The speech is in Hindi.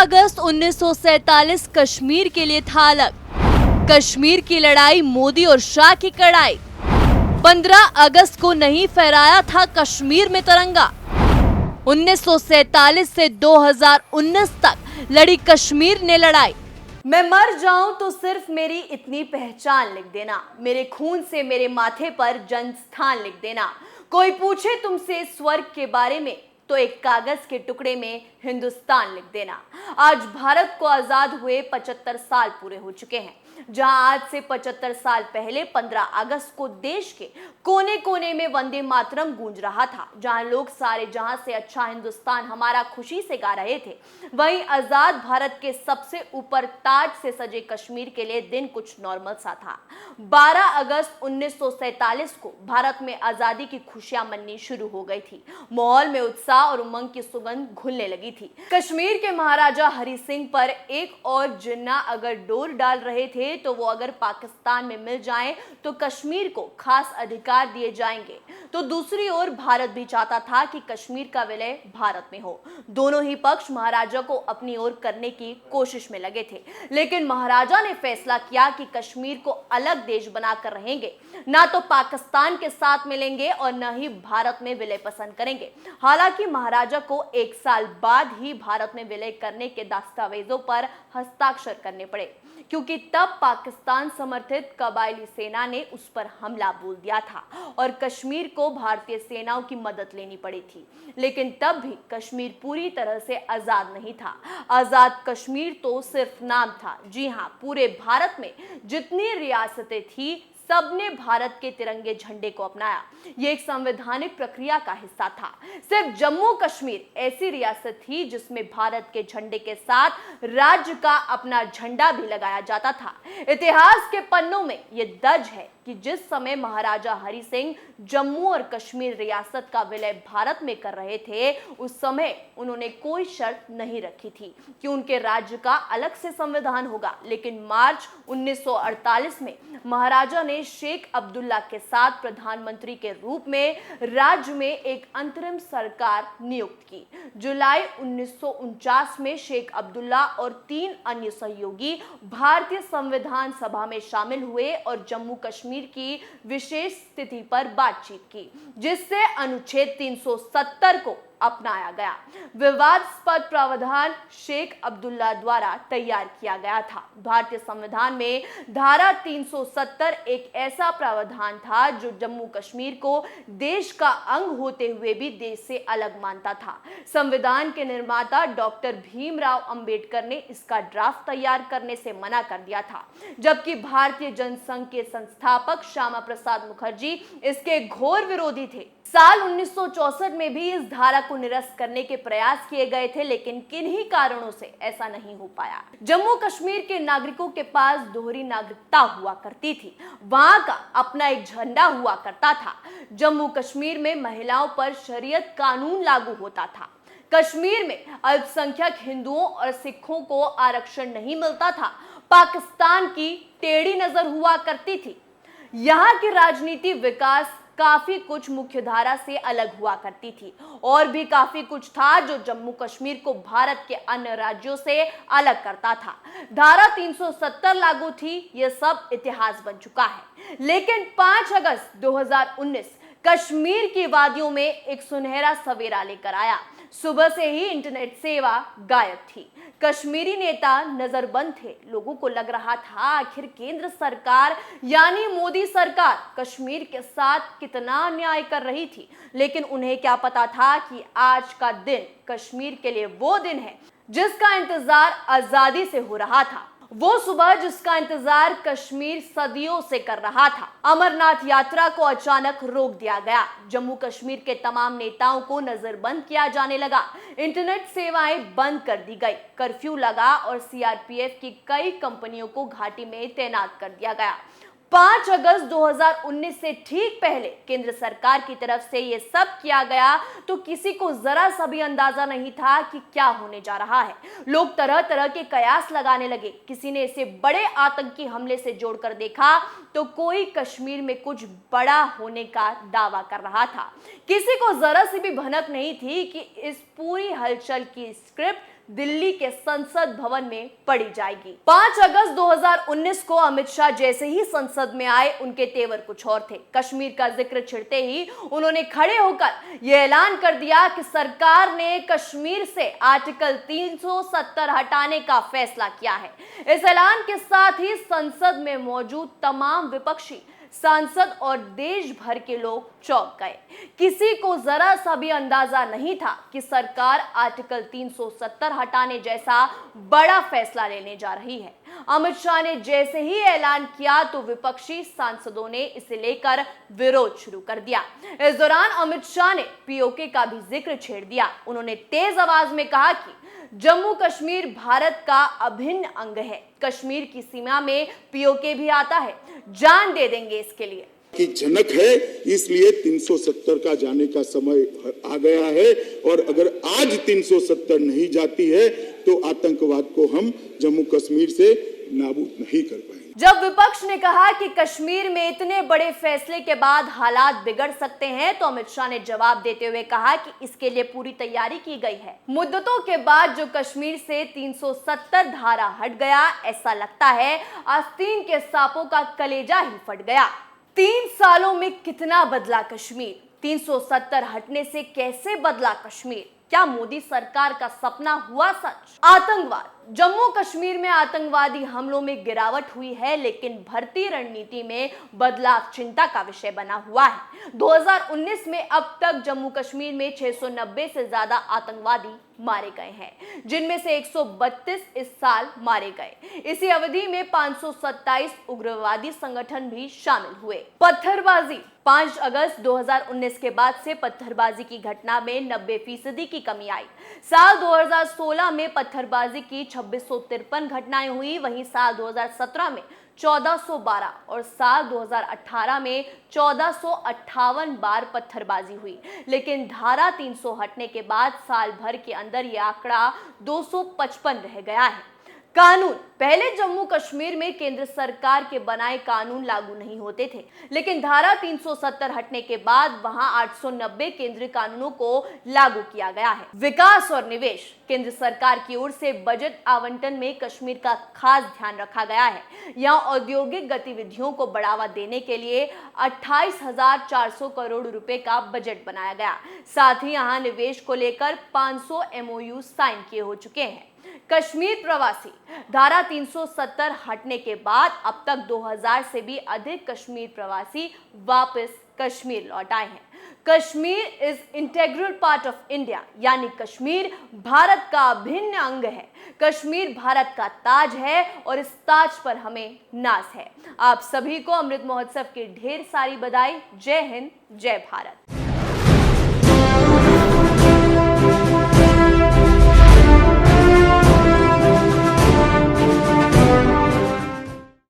अगस्त 1947 कश्मीर के लिए था अलग। कश्मीर की लड़ाई मोदी और शाह की कड़ाई। 15 अगस्त को नहीं फहराया था कश्मीर में तिरंगा। 1947 से 2019 तक लड़ी कश्मीर ने लड़ाई। मैं मर जाऊं तो सिर्फ मेरी इतनी पहचान लिख देना, मेरे खून से मेरे माथे पर जन्म स्थान लिख देना। कोई पूछे तुमसे स्वर्ग के बारे में तो एक कागज के टुकड़े में हिंदुस्तान लिख देना। आज भारत को आजाद हुए 75 साल पूरे हो चुके हैं। जहां आज से 75 साल पहले 15 अगस्त को देश के कोने कोने में वंदे मातरम गूंज रहा था, जहां लोग सारे जहां से अच्छा हिंदुस्तान हमारा खुशी से गा रहे थे, वहीं आजाद भारत के सबसे ऊपर ताज से सजे कश्मीर के लिए दिन कुछ नॉर्मल सा था। 12 अगस्त 1947 को भारत में आजादी की खुशियां मननी शुरू हो गई थी। माहौल में उत्साह और उमंग की सुगंध घुलने लगी थी। कश्मीर के महाराजा हरि सिंह पर एक और जिन्ना अगर डोर डाल रहे थे तो वो अगर पाकिस्तान में मिल जाएं तो कश्मीर को खास अधिकार दिए जाएंगे, तो दूसरी ओर भारत भी चाहता था कि कश्मीर का विलय भारत में हो। दोनों ही पक्ष महाराजा को अपनी ओर करने की कोशिश में लगे थे, लेकिन महाराजा ने फैसला किया कि कश्मीर को अलग देश बनाकर रहेंगे, ना तो पाकिस्तान के साथ मिलेंगे और न ही भारत में विलय पसंद करेंगे। हालांकि महाराजा को एक साल बाद ही भारत में विलय करने के दस्तावेजों पर हस्ताक्षर करने पड़े, क्योंकि तब पाकिस्तान समर्थित कबायली सेना ने उस पर हमला बोल दिया था और कश्मीर को भारतीय सेनाओं की मदद लेनी पड़ी थी। लेकिन तब भी कश्मीर पूरी तरह से आजाद नहीं था। आजाद कश्मीर तो सिर्फ नाम था। जी हां, पूरे भारत में जितनी रियासतें थी सबने भारत के तिरंगे झंडे को अपनाया। यह एक संवैधानिक प्रक्रिया का हिस्सा था। सिर्फ जम्मू कश्मीर ऐसी रियासत थी जिसमें भारत के झंडे के साथ राज्य का अपना झंडा भी लगाया जाता था। इतिहास के पन्नों में यह दर्ज है कि जिस समय महाराजा हरि सिंह जम्मू और कश्मीर रियासत का विलय भारत में कर रहे थे, उस समय उन्होंने कोई शर्त नहीं रखी थी कि उनके राज्य का अलग से संविधान होगा। लेकिन मार्च 1948 में महाराजा ने शेख अब्दुल्ला के साथ प्रधानमंत्री के रूप में राज्य में एक अंतरिम सरकार नियुक्त की। जुलाई 1949 में शेख अब्दुल्ला और 3 अन्य सहयोगी भारतीय संविधान सभा में शामिल हुए और जम्मू कश्मीर की विशेष स्थिति पर बातचीत की, जिससे अनुच्छेद 370 को अपनाया गया। विवादास्पद प्रावधान शेख अब्दुल्ला द्वारा तैयार किया गया था। भारतीय संविधान में धारा 370 एक ऐसा प्रावधान था जो जम्मू कश्मीर को देश का अंग होते हुए भी देश से अलग मानता था। संविधान के निर्माता डॉक्टर भीमराव अंबेडकर ने इसका ड्राफ्ट तैयार करने से मना कर दिया था, जबकि भारतीय जनसंघ के संस्थापक श्यामा प्रसाद मुखर्जी इसके घोर विरोधी थे। साल 1964 में भी इस धारा को निरस्त करने के प्रयास किए गए थे, लेकिन किन्हीं कारणों से ऐसा नहीं हो पाया। जम्मू कश्मीर के नागरिकों के पास दोहरी नागरिकता हुआ करती थी। वहां का अपना एक झंडा हुआ करता था। जम्मू कश्मीर में महिलाओं पर शरीयत कानून लागू होता था। कश्मीर में अल्पसंख्यक हिंदुओं और सिखों को आरक्षण नहीं मिलता था। पाकिस्तान की टेढ़ी नजर हुआ करती थी। यहाँ की राजनीति विकास काफी कुछ मुख्यधारा से अलग हुआ करती थी, और भी काफी कुछ था जो जम्मू कश्मीर को भारत के अन्य राज्यों से अलग करता था। धारा 370 लागू थी, यह सब इतिहास बन चुका है। लेकिन 5 अगस्त 2019 कश्मीर की वादियों में एक सुनहरा सवेरा लेकर आया। सुबह से ही इंटरनेट सेवा गायब थी। कश्मीरी नेता नजरबंद थे। लोगों को लग रहा था आखिर केंद्र सरकार यानी मोदी सरकार कश्मीर के साथ कितना अन्याय कर रही थी। लेकिन उन्हें क्या पता था कि आज का दिन कश्मीर के लिए वो दिन है जिसका इंतजार आजादी से हो रहा था, वो सुबह जिसका इंतजार कश्मीर सदियों से कर रहा था। अमरनाथ यात्रा को अचानक रोक दिया गया। जम्मू कश्मीर के तमाम नेताओं को नजरबंद किया जाने लगा। इंटरनेट सेवाएं बंद कर दी गई। कर्फ्यू लगा और सीआरपीएफ की कई कंपनियों को घाटी में तैनात कर दिया गया। 5 अगस्त 2019 से ठीक पहले केंद्र सरकार की तरफ से यह सब किया गया तो किसी को जरा सा भी अंदाजा नहीं था कि क्या होने जा रहा है। लोग तरह तरह के कयास लगाने लगे। किसी ने इसे बड़े आतंकी हमले से जोड़कर देखा तो कोई कश्मीर में कुछ बड़ा होने का दावा कर रहा था। किसी को जरा सी भी भनक नहीं थी कि इस पूरी हलचल की स्क्रिप्ट दिल्ली के संसद भवन में पड़ी जाएगी। 5 अगस्त 2019 को अमित शाह जैसे ही संसद में आए, उनके तेवर कुछ और थे। कश्मीर का जिक्र छिड़ते ही उन्होंने खड़े होकर यह ऐलान कर दिया कि सरकार ने कश्मीर से आर्टिकल 370 हटाने का फैसला किया है। इस ऐलान के साथ ही संसद में मौजूद तमाम विपक्षी सांसद और देश भर के लोग चौंक गए। किसी को जरा सा भी अंदाजा नहीं था कि सरकार आर्टिकल 370 हटाने जैसा बड़ा फैसला लेने जा रही है। अमित शाह ने जैसे ही ऐलान किया तो विपक्षी सांसदों ने इसे लेकर विरोध शुरू कर दिया। इस दौरान अमित शाह ने पीओके का भी जिक्र छेड़ दिया। उन्होंने तेज आवाज में कहा कि जम्मू कश्मीर भारत का अभिन्न अंग है। कश्मीर की सीमा में पीओके भी आता है, जान दे देंगे इसके लिए। की जनक है, इसलिए 370 का जाने का समय आ गया है और अगर आज 370 नहीं जाती है तो आतंकवाद को हम जम्मू कश्मीर से नाबूद नहीं कर पाएंगे। जब विपक्ष ने कहा कि कश्मीर में इतने बड़े फैसले के बाद हालात बिगड़ सकते हैं, तो अमित शाह ने जवाब देते हुए कहा कि इसके लिए पूरी तैयारी की गई है। मुद्दतों के बाद जो कश्मीर से 370 धारा हट गया, ऐसा लगता है आस्तीन के सांपों का कलेजा ही फट गया। 3 सालों में कितना बदला कश्मीर? 370 हटने से कैसे बदला कश्मीर? क्या मोदी सरकार का सपना हुआ सच? आतंकवाद। जम्मू कश्मीर में आतंकवादी हमलों में गिरावट हुई है, लेकिन भर्ती रणनीति में बदलाव चिंता का विषय बना हुआ है। 2019 में अब तक जम्मू कश्मीर में 690 से ज्यादा आतंकवादी मारे गए हैं, जिनमें से 132 इस साल मारे गए। इसी अवधि में 527 उग्रवादी संगठन भी शामिल हुए। पत्थरबाजी। 5 अगस्त 2019 के बाद से पत्थरबाजी की घटना में 90% की कमी आई। साल 2016 में पत्थरबाजी की 2653 घटनाएं हुई, वहीं साल 2017 में 1412 और साल 2018 में 1458 बार पत्थरबाजी हुई। लेकिन धारा 300 हटने के बाद साल भर के अंदर यह आंकड़ा 255 रह गया है। कानून। पहले जम्मू कश्मीर में केंद्र सरकार के बनाए कानून लागू नहीं होते थे, लेकिन धारा 370 हटने के बाद वहां 890 केंद्रीय कानूनों को लागू किया गया है। विकास और निवेश। केंद्र सरकार की ओर से बजट आवंटन में कश्मीर का खास ध्यान रखा गया है। यहां औद्योगिक गतिविधियों को बढ़ावा देने के लिए 28,400 करोड़ रुपए का बजट बनाया गया। साथ ही यहां निवेश को लेकर 500 MOU साइन किए हो चुके हैं। कश्मीर प्रवासी। धारा 370 हटने के बाद अब तक 2000 से भी अधिक कश्मीर प्रवासी वापस कश्मीर लौट आए हैं। Kashmir is integral part of India, यानी कश्मीर भारत का अभिन्न अंग है। कश्मीर भारत का ताज है और इस ताज पर हमें नाज है। आप सभी को अमृत महोत्सव की ढेर सारी बधाई। जय हिंद, जय भारत।